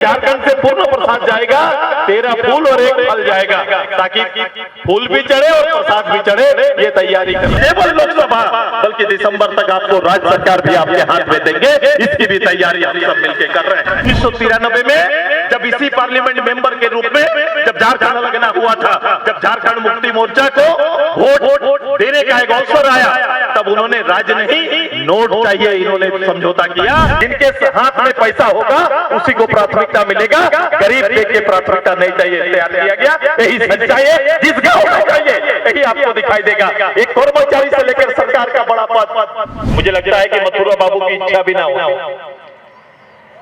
झारखंड से पूर्ण प्रसाद जाएगा, 13 फूल और 1 फल जाएगा, ताकि फूल भी चढ़े और प्रसाद भी चढ़े। ये तैयारी करें। केवल लोकसभा बल्कि दिसंबर तक आपको राज्य सरकार भी आपके हाथ में देंगे, इसकी भी तैयारी हम सब मिलकर कर रहे हैं। 1993 में जब इसी पार्लियामेंट मेंबर के रूप में जब झारखंड अलगना हुआ था, जब झारखंड मुक्ति मोर्चा को वोट देने का एक अवसर आया, तब उन्होंने राज्य नहीं नोट चाहिए इन्होंने समझौता किया। जिनके हाथ में पैसा होगा उसी को प्राथमिकता मिलेगा, गरीब देख के प्राथमिकता नहीं चाहिए, तैयार किया गया। यही सच्चाई है, जिसका होना चाहिए यही आपको दिखाई देगा। एक कर्मचारी से लेकर सरकार का बड़ा पद, मुझे लगता है कि मथुरा बाबू की इच्छा भी ना हो,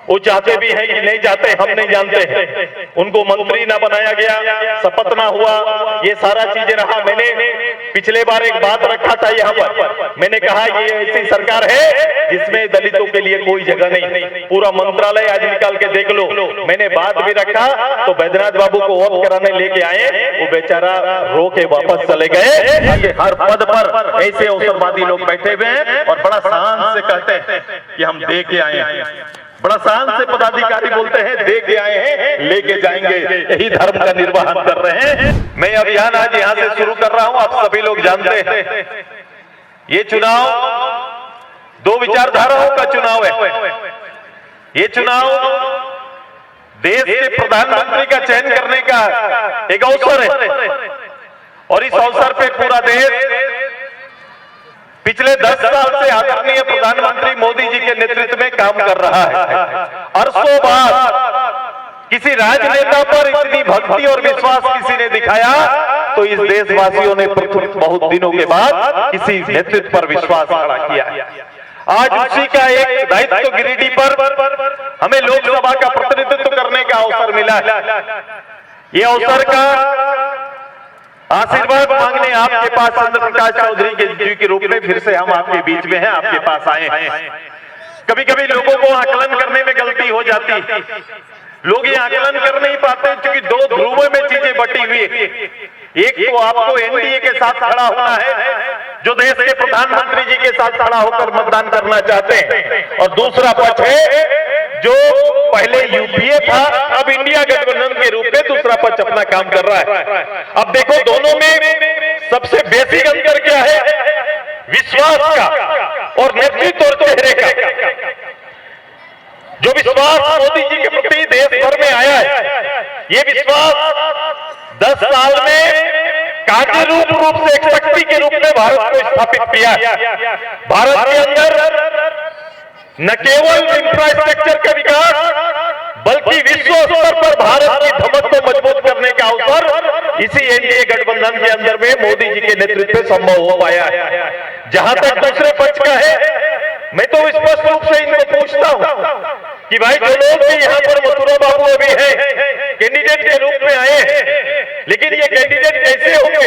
वो चाहते भी हैं कि नहीं चाहते हम नहीं जानते हैं। उनको मंत्री ना बनाया गया, शपथ ना हुआ, ये सारा चीजें रहा। मैंने पिछले बार एक बात रखा था यहाँ पर, मैंने कहा ये ऐसी सरकार है जिसमें दलितों के लिए कोई जगह नहीं, पूरा मंत्रालय आज निकाल के देख लो। मैंने बात भी रखा तो बैद्यनाथ बाबू को ऑफ कराने लेके आए, वो बेचारा रो के वापस चले गए। हर पद पर ऐसे अवसरवादी लोग बैठे हुए हैं और बड़ा शान से कहते हैं कि हम दे के आए हैं, बड़ा शान से पदाधिकारी बोलते हैं दे के आए हैं लेके जाएंगे, यही धर्म का निर्वहन कर रहे हैं। मैं अभियान आज यहाँ से शुरू कर रहा हूँ। आप सभी लोग जानते हैं ये चुनाव दो विचारधाराओं का चुनाव है। ये चुनाव देश के प्रधानमंत्री का चयन करने का एक अवसर है और इस अवसर पे पूरा देश पिछले 10 साल से आदरणीय प्रधानमंत्री मोदी जी के नेतृत्व में काम कर रहा है। अरसों बाद किसी राजनेता पर इतनी भक्ति और विश्वास किसी ने दिखाया तो इस देशवासियों ने बहुत दिनों के बाद किसी नेतृत्व पर विश्वास खड़ा किया। आज उसी का एक दायित्व गिरिडीह पर हमें लोकसभा का प्रतिनिधित्व करने का अवसर मिला है। ये अवसर का आशीर्वाद मांगने आपके पास चंद्र प्रकाश चौधरी जी के रूप में फिर से हम आपके बीच में हैं, आपके पास आए हैं। कभी कभी लोगों को आकलन करने में गलती हो जाती, लोग ये आकलन कर नहीं पाते क्योंकि दो ध्रुवों में चीजें बटी हुई है। एक तो आपको एनडीए के साथ खड़ा होना है, जो देश के प्रधानमंत्री जी के साथ खड़ा होकर मतदान करना चाहते हैं, और दूसरा पक्ष है जो पहले यूपीए था अब इंडिया गठबंधन के रूप में दूसरा पक्ष अपना काम कर रहा है। अब देखो दोनों में सबसे बेसिक अंतर क्या है? विश्वास का और नेतृत्व और चेहरे का। जो विश्वास मोदी जी के प्रति देश भर में आया है, ये विश्वास 10 साल में कार्यरूप रूप से एक शक्ति के रूप में भारत को स्थापित किया। भारत के अंदर न केवल इंफ्रास्ट्रक्चर का विकास बल्कि विश्व स्तर पर भारत की धमक को मजबूत करने का अवसर इसी एनडीए गठबंधन के अंदर में मोदी जी के नेतृत्व में संभव हो पाया है। जहां तक दूसरे पक्ष का है, मैं तो स्पष्ट रूप से इनको पूछता हूं कि भाई जो लोग भी यहाँ पर मथुरा बाबू अभी हैं, कैंडिडेट के रूप में आए हैं, लेकिन ये कैंडिडेट कैसे होंगे?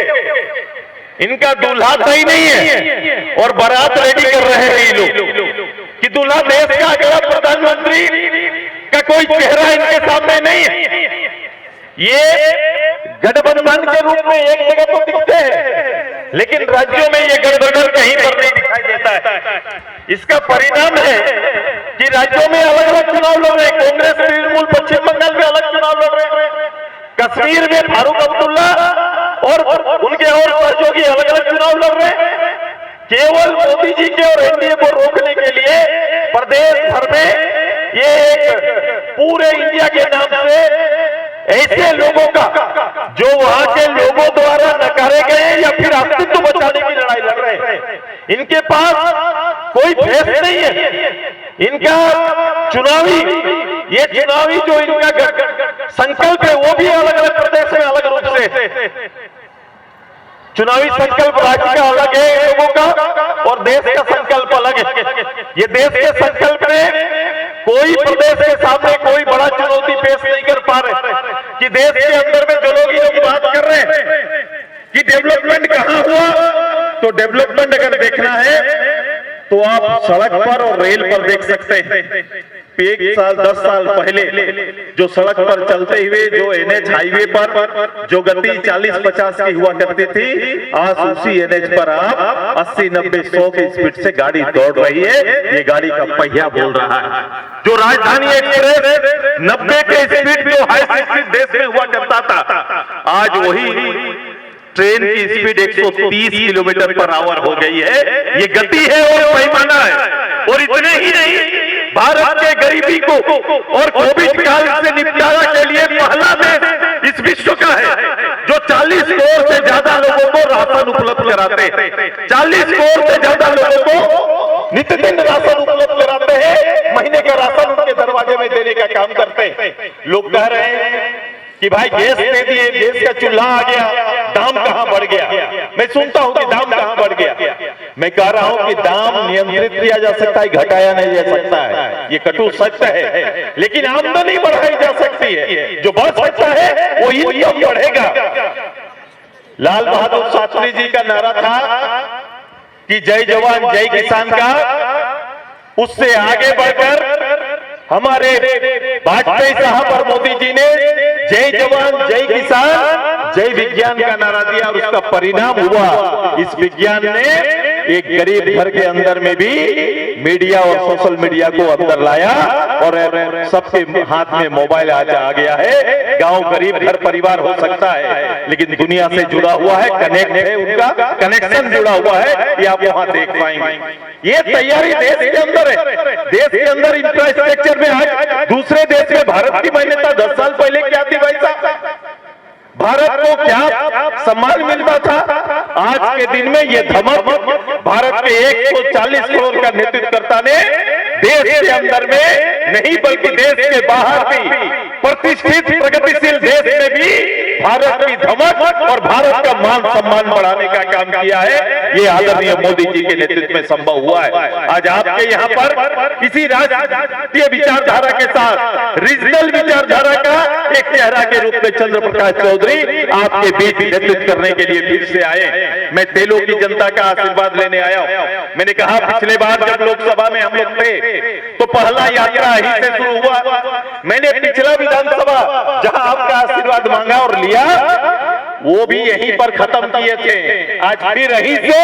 इनका दूल्हा तय नहीं है और बारात रेडी कर रहे हैं ये लोग कि दूल्हा देश का अगला प्रधानमंत्री का कोई चेहरा इनके सामने नहीं है। ये गठबंधन के रूप में एक जगह तो दिखते हैं, लेकिन राज्यों में ये गठबंधन कहीं पर नहीं दिखाई देता है। इसका परिणाम है कि राज्यों में अलग अलग चुनाव लड़ रहे हैं। कांग्रेस तृणमूल पश्चिम बंगाल में अलग चुनाव लड़ रहे हैं, कश्मीर में फारूक अब्दुल्ला और उनके और सहयोगी अलग अलग चुनाव लड़ रहे हैं। केवल मोदी जी के और एनडीए को रोकने के लिए प्रदेश भर में ये पूरे इंडिया के नाम से ऐसे लोगों का जो वहां के लोगों द्वारा नकारे गए या फिर अस्तित्व बचाने की लड़ाई लड़ रहे हैं, इनके पास कोई फेस नहीं है। इनका ये चुनावी जो इनका संकल्प है वो भी अलग अलग प्रदेश में अलग रूप से। चुनावी संकल्प राज्य का अलग है लोगों का और देश का संकल्प अलग है। ये देश के संकल्प में कोई प्रदेश के सामने कोई बड़ा चुनौती पेश नहीं कर पा रहे कि देश के अंदर में जो लोग ये बात कर रहे हैं कि डेवलपमेंट कहां हुआ, तो डेवलपमेंट अगर देखना है तो आप सड़क पर और रेल पर देख सकते हैं। 1 साल 10 साल पहले जो सड़क पर चलते हुए जो NH हाईवे पर जो गति 40-50 की हुआ करती थी, आज उसी NH पर आप 80-90-100 की स्पीड से गाड़ी दौड़ रही है। ये गाड़ी का पहिया बोल रहा है। जो राजधानी एक्सप्रेस 90 के स्पीड जो हाई स्पीड देश में हुआ करता था, आज वही ट्रेन की स्पीड 130 किलोमीटर पर आवर हो गई है। ये गति है और पैमाना है। और इतने ही नहीं, भारत के गरीबी को और कोविड काल से निपटारा के लिए पहला देश इस विश्व का है जो 40 करोड़ से ज्यादा लोगों को राशन उपलब्ध कराते हैं। 40 करोड़ से ज्यादा लोगों को नित्यदिन राशन उपलब्ध कराते हैं। महीने का राशन उनके दरवाजे में देने का काम करते हैं। लोग कह रहे हैं कि भाई गैस दे दिए, गैस का चूल्हा आ गया, दाम कहां बढ़ गया। मैं सुनता हूं कि दाम कहां बढ़ गया। मैं कह रहा हूं कि दाम नियंत्रित किया जा सकता है, घटाया नहीं जा सकता है। ये कटु सत्य है, लेकिन आमदनी बढ़ाई जा सकती है। जो बढ़ सकता है वो इनकम बढ़ेगा। लाल बहादुर शास्त्री जी का नारा था कि जय जवान जय किसान का, उससे आगे बढ़कर हमारे वाजपेयी साहब और मोदी जी ने जय जवान जय किसान जय विज्ञान का नारा दिया और उसका परिणाम हुआ इस विज्ञान ने एक गरीब घर के अंदर में भी मीडिया और सोशल मीडिया को अंदर लाया और सबके हाथ में मोबाइल आज आ गया है। गांव गरीब घर परिवार हो सकता है, लेकिन दुनिया से जुड़ा हुआ है, कनेक्ट है, उनका कनेक्शन जुड़ा हुआ है। ये आप वहां देख पाएंगे। ये तैयारी देश के अंदर है। देश के अंदर इंफ्रास्ट्रक्चर में आज दूसरे देश में भारत की मान्यता 10 साल पहले क्या थी भाई साहब? भारत को क्या सम्मान मिलता था? आज के दिन में ये धमक भारत के 140 करोड़ का नेतृत्वकर्ता ने देश के अंदर में नहीं बल्कि देश के बाहर भी प्रतिष्ठित प्रगतिशील देश में भी भारत की धमक और भारत का मान सम्मान बढ़ाने का काम किया है। ये आदरणीय मोदी जी के नेतृत्व में संभव हुआ है। आज आपके यहाँ पर इसी राष्ट्रीय विचारधारा के साथ रीजनल विचारधारा का एक चेहरा के रूप में चंद्र प्रकाश चौधरी आपके बीच नेतृत्व करने के लिए फिर से आए। मैं तेलों की जनता का आशीर्वाद लेने आया हूं। मैंने कहा पिछले बार जब लोकसभा में हम लोग थे तो पहला यात्रा यहीं से शुरू हुआ। मैंने पिछला विधानसभा जहां आपका आशीर्वाद मांगा और लिया वो भी यहीं पर खत्म किए थे। आज फिर यहीं से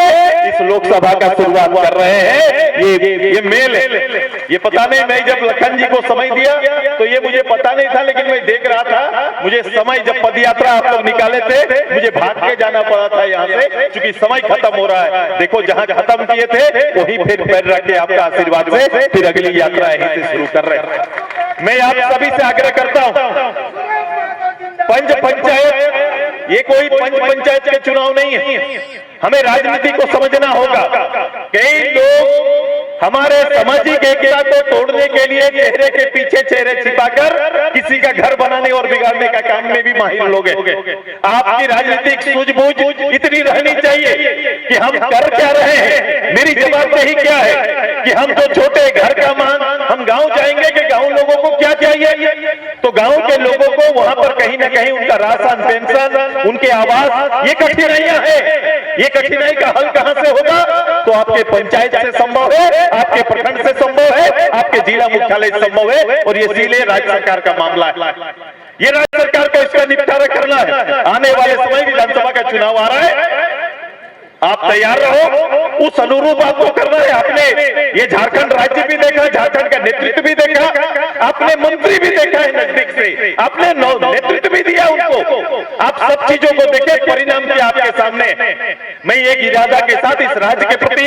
इस लोकसभा का शुरुआत कर रहे हैं। ये मेल है। ये पता नहीं, मैं जब लखन जी को समय दिया तो ये मुझे पता नहीं था, लेकिन मैं देख रहा था। मुझे समय जब पदयात्रा आप लोग निकाले थे मुझे भाग के जाना पड़ा था यहाँ से, क्योंकि समय खत्म हो रहा है। देखो जहाँ खत्म किए थे वहीं फिर पैर रख के आपका आशीर्वाद से फिर अगली यात्रा यहीं से शुरू कर रहे हैं। मैं आप सभी से आग्रह करता हूँ, पंच पंचायत ये कोई पंच पंचायत के चुनाव नहीं है। हमें राजनीति को समझना होगा। कई लोग हमारे सामाजिक एकता को तोड़ने के लिए चेहरे के पीछे चेहरे छिपाकर किसी का घर बनाने और बिगाड़ने का काम में भी माहिर लोग हैं। आपकी राजनीतिक सूझबूझ इतनी रहनी चाहिए कि हम कर क्या रहे हैं। मेरी जवाबदेही क्या है कि हम जो छोटे घर का मान, हम गांव जाएंगे कि गांव लोगों को क्या चाहिए, तो गांव के लोगों को वहां पर कहीं ना कहीं उनका राशन, पेंशन, उनके आवास, ये कठिनाइयां है। ये कठिनाई का हल कहां से होगा? तो आपके पंचायत से संभव है, आपके प्रखंड से संभव है, आपके जिला मुख्यालय से संभव है। और ये सीधे राज्य सरकार का मामला है। ये राज्य सरकार को इसका निपटारा करना है। आने वाले समय विधानसभा का चुनाव आ रहा है, आप तैयार रहो। उस अनुरूप आपको करना है। आपने ये झारखंड राज्य भी देखा, झारखंड का नेतृत्व भी देखा, आपने मंत्री भी देखा है नजदीक से, आपने नेतृत्व भी दिया उनको। आप सब चीजों को देखे, परिणाम क्या आपके सामने। मैं एक इरादा के साथ इस राज्य के प्रति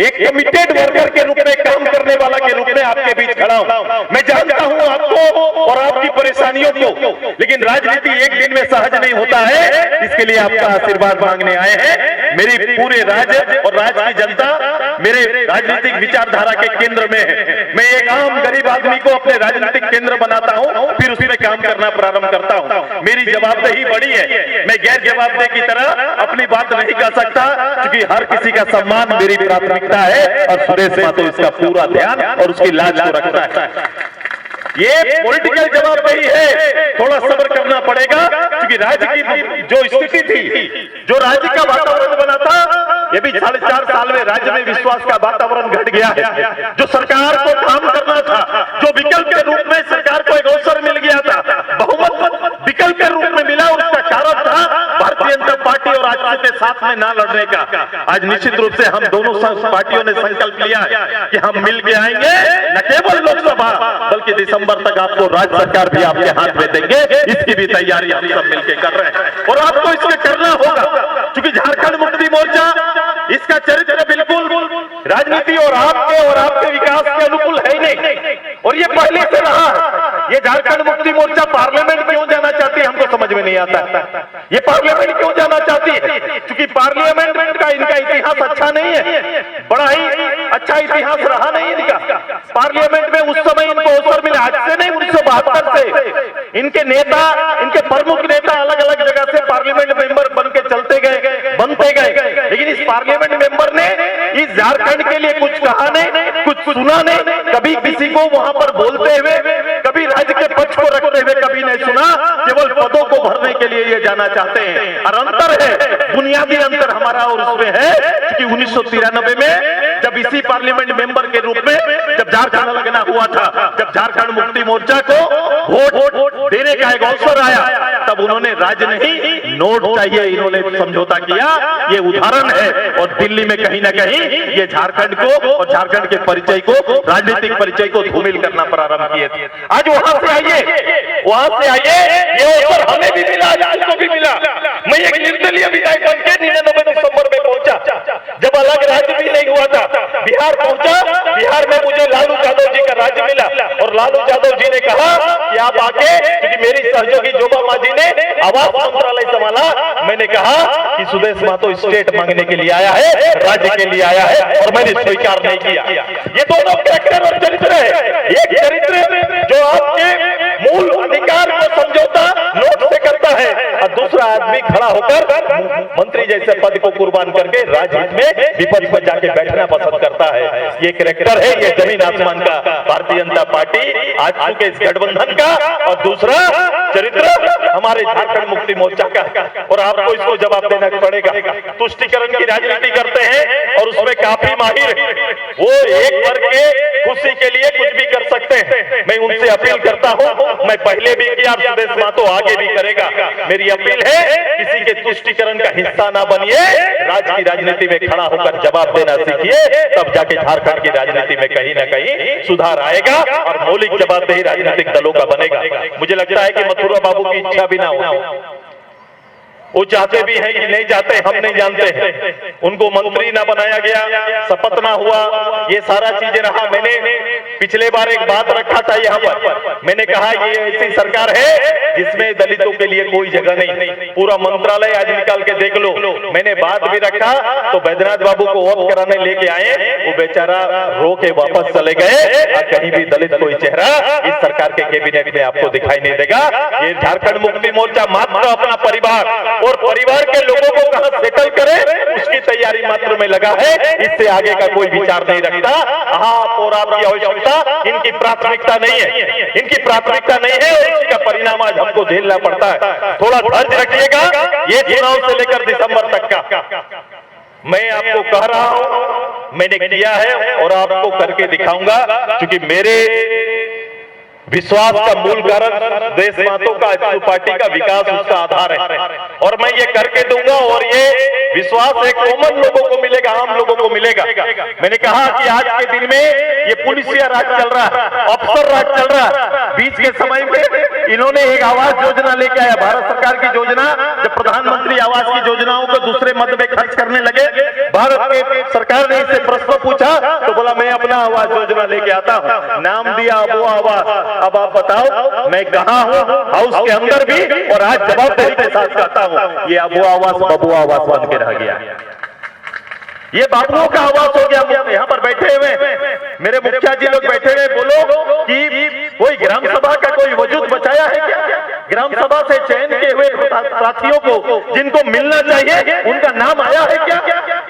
एक कमिटेड वर्कर के रूप में, काम करने वाला के रूप में आपके बीच खड़ा हूं। मैं जानता हूं आपको और आपकी परेशानियों को, लेकिन राजनीति एक दिन में सहज नहीं होता है। इसके लिए आपका आशीर्वाद मांगने आए हैं। मेरी पूरे राज्य और राज्य की जनता मेरे राजनीतिक विचारधारा के केंद्र में है। मैं एक आम गरीब आदमी को अपने राजनीतिक केंद्र बनाता हूं, फिर उसमें काम करना प्रारंभ करता हूं। मेरी जवाबदेही बड़ी है। मैं गैर जवाबदेह की तरह अपनी बात नहीं कर सकता, क्योंकि हर किसी का सम्मान मेरी प्राथमिकता है और सुरेश मातो इसका पूरा ध्यान और उसकी लाज को रखता है। ये पॉलिटिकल जवाबदेही है। थोड़ा सब्र करना पड़ेगा, क्योंकि राज्य की जो स्थिति थी, जो राज्य का वातावरण बना था, ये भी 4.5 साल में राज्य में विश्वास का वातावरण घट गया है। जो सरकार को काम करना था, जो विकल्प के रूप में सरकार को एक अवसर मिल गया था, बहुमत विकल्प के रूप में मिला, उसका कारण था भारतीय जनता पार्टी और आजसू के साथ में ना लड़ने का। आज निश्चित रूप से हम दोनों पार्टियों ने संकल्प लिया है कि हम मिल के आएंगे, न केवल लोकसभा बल्कि दिसंबर तक आपको राज्य सरकार भी आपके हाथ में देंगे। इसकी भी तैयारी हम सब मिलकर कर रहे हैं और आपको इसके करना होगा, क्योंकि झारखंड मुक्ति मोर्चा इसका चरित्र बिल्कुल राजनीति और आपके विकास के अनुकूल है ही नहीं, और ये पहले से रहा। ये झारखंड मुक्ति मोर्चा पार्लियामेंट क्यों जाना चाहती है हमको समझ में नहीं आता। ये पार्लियामेंट क्यों जाना चाहती है? क्योंकि पार्लियामेंट का इनका इतिहास अच्छा नहीं है, बड़ा ही अच्छा इतिहास रहा नहीं इनका। पार्लियामेंट में उस समय इनको अवसर मिला, आज से नहीं 1972 से इनके नेता, इनके प्रमुख नेता अलग अलग जगह से पार्लियामेंट मेंबर बन के चलते गए, बनते गए, लेकिन इस पार्लियामेंट मेंबर ने इस झारखंड के लिए कुछ कहा नहीं, कुछ सुना नहीं, कभी किसी को वहां पर बोलते हुए, कभी राज्य के पक्ष को रखते हुए कभी नहीं सुना। केवल पदों को भरने के लिए ये जाना चाहते हैं। और अंतर है, बुनियादी अंतर हमारा और उसमें है कि 1993 में जब इसी पार्लियामेंट मेंबर के रूप में जब झारखंड लगना हुआ था, जब झारखंड मुक्ति मोर्चा को वोट देने का एक अवसर आया, तब उन्होंने राज्य नहीं नोट चाहिए इन्होंने समझौता किया। ये उदाहरण है, और दिल्ली में कहीं ना कहीं ये झारखंड को और झारखंड के परिचय को, राजनीतिक परिचय को धूमिल करना प्रारंभ किए थे। आज वहां से आइए, ये अवसर हमें भी मिला, आपको भी मिला। मैं एक निर्दलीय विधायक बन के 99 दिसंबर में पहुंचा, जब अलग राज्य भी नहीं हुआ था, बिहार पहुंचा। बिहार में मुझे लालू यादव जी का राज्य मिला, और लालू यादव जी ने कहा कि आप आके, क्योंकि मेरी सहयोगी जोबा मांझी ने आवास मंत्रालय संभाला, मैंने कहा कि सुदेश महतो स्टेट मांगने के लिए आया है, राज्य के लिए आया है, और मैंने स्वीकार नहीं किया। ये दोनों कैरेक्टर और चरित्र है। एक चरित्र जो आपके मूल अधिकार को समझौता नोट से करता है, और दूसरा आदमी खड़ा होकर मंत्री जैसे पद को कुर्बान करके राजनीति में विपक्ष में जाके बैठना पसंद करता है। ये कैरेक्टर है, ये जमीन आसमान का भारतीय जनता पार्टी आज के इस गठबंधन का, और दूसरा चरित्र हमारे झारखंड मुक्ति मोर्चा का। और आपको इसको जवाब देना पड़ेगा। तुष्टीकरण की राजनीति करते हैं और उसमें काफी माहिर, वो एक वर्ग के खुशी के लिए कुछ भी कर सकते हैं। मैं उनसे अपील करता हूं, मैं पहले भी किया, सुदेश महतो आगे भी करेगा। मेरी अपील है, किसी के तुष्टीकरण का हिस्सा ना बनिए, राज्य की राजनीति में खड़ा होकर जवाब देना सीखिए, तब जाके झारखंड की राजनीति में कहीं ना कहीं सुधार आएगा और मौलिक जवाबदेही राजनीतिक दलों का बनेगा। मुझे लगता है कि मथुरा बाबू की इच्छा भी ना होगी, वो चाहते भी हैं कि नहीं चाहते हम नहीं जानते हैं। उनको मंत्री ना बनाया गया, शपथ ना हुआ, ये सारा चीजें रहा। मैंने पिछले बार एक बात रखा था यहाँ पर, मैंने कहा ये ऐसी सरकार है जिसमें दलितों के लिए कोई जगह नहीं, पूरा मंत्रालय आज निकाल के देख लो। मैंने बात भी रखा तो बैद्यनाथ बाबू को ऑफ कराने लेके आए, वो बेचारा रो के वापस चले गए। कहीं भी दलित कोई चेहरा इस सरकार के कैबिनेट में आपको दिखाई नहीं देगा। ये झारखंड मुक्ति मोर्चा मात्र अपना परिवार और परिवार के लोगों को कहां सेटल करे उसकी तैयारी मात्र में लगा है, इससे आगे का कोई विचार नहीं रखता। आप और आपकी आवश्यकता इनकी प्राथमिकता नहीं है, इनकी प्राथमिकता नहीं है, और इसी का परिणाम आज हमको झेलना पड़ता है। थोड़ा धैर्य रखिएगा, ये चुनाव से लेकर दिसंबर तक का मैं आपको कह रहा हूं, मैंने किया है और आपको करके दिखाऊंगा, क्योंकि मेरे विश्वास का मूल कारण देश महतो का, आजसू पार्टी का विकास उसका आधार है, और मैं ये करके दूंगा। और ये विश्वास एक कॉमन लोगों को मिलेगा, आम लोगों को मिलेगा। मैंने कहा कि आज के दिन में ये पुलिसिया राज चल रहा है, अफसर राज चल रहा है। बीच के समय में इन्होंने एक आवास योजना लेके आया, भारत सरकार की योजना। जब प्रधानमंत्री आवास की योजनाओं को दूसरे मद में खर्च करने लगे, भारत के सरकार ने इससे प्रश्न पूछा तो बोला मैं अपना आवास योजना लेके आता हूँ, नाम दिया अबुआ आवास। अब आप बताओ मैं कहां हूं, हाउस के अंदर भी, और आज जवाबदारी के साथ कहता हूं ये अबुआ आवास बबुआ आवास बन के रह गया। ये बाबुओं का आवास हो गया। यहाँ पर बैठे हुए मेरे मुखिया जी लोग बैठे हुए, बोलो कि कोई ग्राम सभा का कोई वजूद बचाया है क्या? ग्राम सभा से चयन किए हुए प्रार्थियों को जिनको मिलना चाहिए उनका नाम आया है क्या?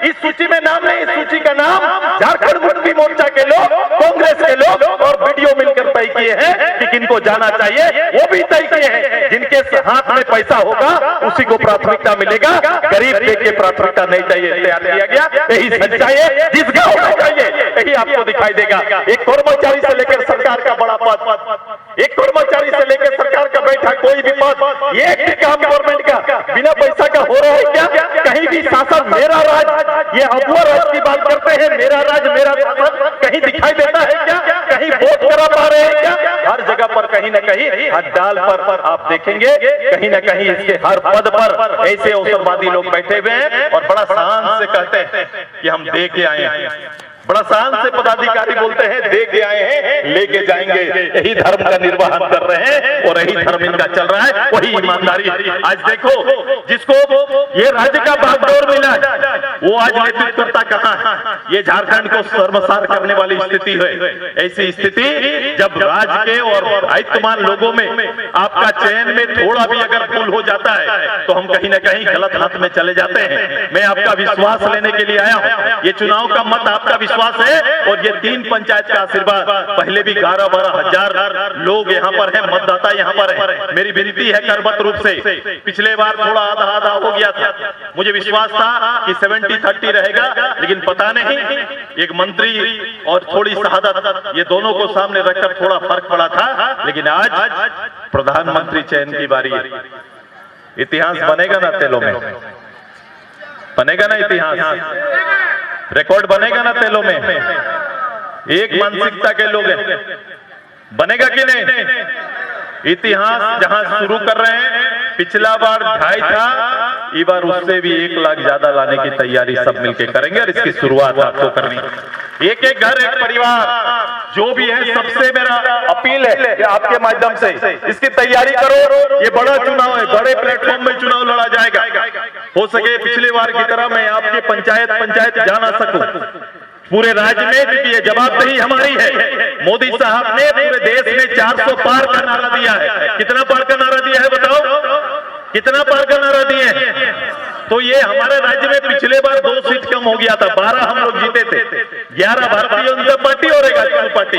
इस सूची में नाम नहीं, इस सूची का नाम झारखंड मुक्ति मोर्चा के लोग, कांग्रेस के लोग और वीडियो मिलकर तय किए हैं कि किनको जाना चाहिए। वो भी तय किए हैं जिनके हाथ में पैसा होगा उसी को प्राथमिकता मिलेगा, गरीब देख के प्राथमिकता नहीं चाहिए, तैयार किया गया। यही सच्चाई है, जिस गांव में चाहिए यही आपको दिखाई देगा। एक कर्मचारी से लेकर सरकार का बड़ा पद, एक कर्मचारी से लेकर सरकार का बैठा कोई भी पद, ये एक काम गवर्नमेंट का बिना पैसा का हो रहा है क्या? कहीं भी शासन मेरा राज, ये अफवाह राज की बात करते हैं, मेरा राज मेरा शासन कहीं दिखाई देता है क्या? कहीं वोट करा पा रहे हैं क्या? हर जगह पर कहीं न कहीं हर डाल पर आप देखेंगे कहीं न कहीं इसके हर पद पर ऐसे अवसरवादी लोग बैठे हुए हैं और बड़ा शान से कहते हैं कि हम दे के आए हैं। बड़ा शान से पदाधिकारी बोलते हैं दे के आए हैं, लेके जाएंगे। यही धर्म का निर्वहन कर रहे हैं और यही धर्म इनका चल रहा है, वही ईमानदारी। आज देखो जिसको ये राज्य का बागडोर मिला वो आज नेतृत्वकर्ता कहाँ है? ये झारखंड को शर्मसार करने वाली स्थिति है। ऐसी स्थिति जब राज्य के और दायित्वमान लोगों में आपका चयन में थोड़ा भी अगर भूल हो जाता है तो हम कहीं ना कहीं गलत हाथ में चले जाते हैं। मैं आपका विश्वास लेने के लिए आया हूँ। ये चुनाव का मत आपका विश्वास है और ये 3 पंचायत का आशीर्वाद। पहले भी 11-12 हजार लोग यहाँ पर हैं, मतदाता यहाँ पर है। मेरी विनती है करबद्ध रूप से, पिछले बार थोड़ा आधा हो गया था, मुझे विश्वास था कि 70-30 रहेगा, लेकिन पता नहीं एक मंत्री और थोड़ी शहादत ये दोनों को सामने रखकर थोड़ा फर्क पड़ा था। लेकिन आज प्रधानमंत्री चयन की बारी है। इतिहास बनेगा ना तेलों में, बनेगा ना इतिहास, रिकॉर्ड बनेगा ना तेलों में। एक मानसिकता के लोग हैं, बनेगा कि नहीं? इतिहास जहां शुरू कर रहे हैं, पिछला बार 2.5 था, इस बार उससे भी 1 लाख ज्यादा लाने की तैयारी सब मिलकर करेंगे और इसकी शुरुआत आपको करनी है। एक एक घर, एक परिवार जो भी है, सबसे मेरा अपील है कि आपके माध्यम से इसकी तैयारी करो। ये बड़ा चुनाव है, बड़े प्लेटफॉर्म में चुनाव लड़ा जाएगा। हो सके पिछले बार की तरह मैं आपके पंचायत जा ना सकूं पूरे राज्य में, क्योंकि ये जवाबदेही हमारी है। मोदी साहब ने पूरे देश में 400 पार का नारा दिया है। कितना पार का नारा दिया है बताओ? कितना पार का नारा दिए हैं? तो ये हमारे राज्य में पिछले बार 2 सीट कम हो गया था, 12 हम लोग जीते थे, 11 भारतीय जनता पार्टी और 1 आजसू पार्टी,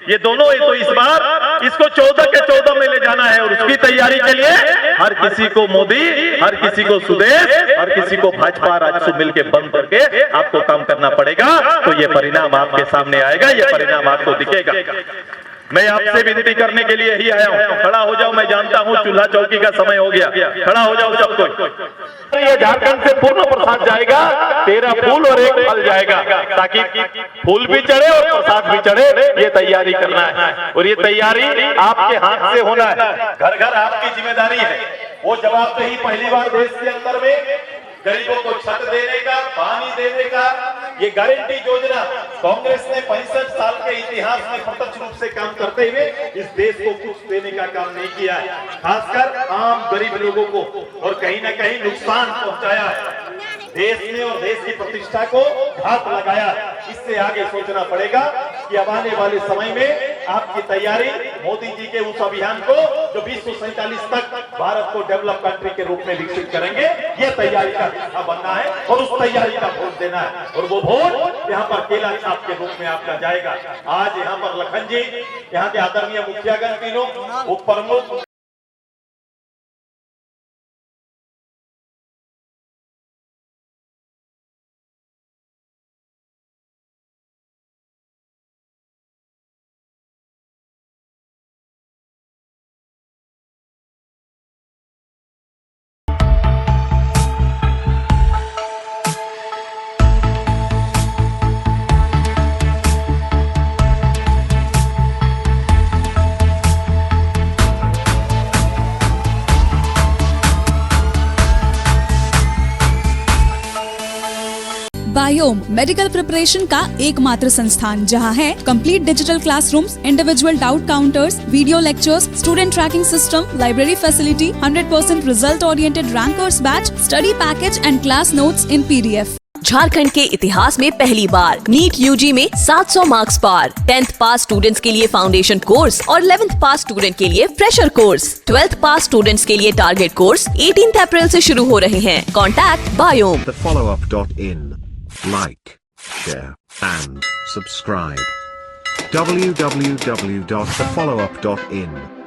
ये दोनों। तो इस बार इसको 14 के 14 में ले जाना है और उसकी तैयारी के लिए हर किसी को मोदी, हर किसी को सुदेश, हर किसी को भाजपा राजसू मिलकर बंद करके आपको काम करना पड़ेगा। तो ये परिणाम आपके सामने आएगा, ये परिणाम आपको दिखेगा। मैं आपसे विनती करने के लिए ही आया हूँ, खड़ा हो जाओ। मैं जानता हूँ चूल्हा चौकी का समय हो गया, खड़ा हो जाओ सब कोई। ये झारखंड से पूर्ण प्रसाद जाएगा, 13 फूल और 1 फल जाएगा, ताकि फूल भी चढ़े और प्रसाद भी चढ़े। ये तैयारी करना है और ये तैयारी आपके हाथ से होना है। घर घर आपकी जिम्मेदारी है। वो जवाबदेही पहली बार देश के अंदर में गरीबों को छत देने का, पानी देने का, ये गारंटी योजना कांग्रेस ने 65 साल के इतिहास में प्रत्यक्ष रूप से काम करते हुए इस देश को कुछ देने का काम नहीं किया है, खासकर आम गरीब लोगों को, और कहीं ना कहीं नुकसान पहुंचाया है। देश ने और देश की प्रतिष्ठा को घात लगाया। इससे आगे सोचना पड़ेगा कि अब आने वाले समय में आपकी तैयारी मोदी जी के उस अभियान को जो 2047 तक भारत को डेवलप कंट्री के रूप में विकसित करेंगे, ये तैयारी का हिस्सा बनना है और उस तैयारी का वोट देना है। और वो वोट यहाँ पर केला छाप के रूप में आपका जाएगा। आज यहाँ पर लखन जी, यहाँ के आदरणीय मुखियागण तीनों, उप प्रमुख, बायोम मेडिकल प्रिपरेशन का एकमात्र संस्थान, जहां है complete digital classrooms, individual doubt counters, video lectures, student tracking system, library facility, 100% result oriented rankers batch, study package and class notes in PDF। Jharkhand के इतिहास में पहली बार नीट UG में 700 मार्क्स पार। 10th पास स्टूडेंट्स के लिए फाउंडेशन कोर्स और 11th पास student के लिए फ्रेशर कोर्स। 12th पास स्टूडेंट्स के लिए टारगेट कोर्स 18 अप्रैल से शुरू हो रहे हैं। Contact biome. thefollowup.in. Like, share, and subscribe. www.thefollowup.in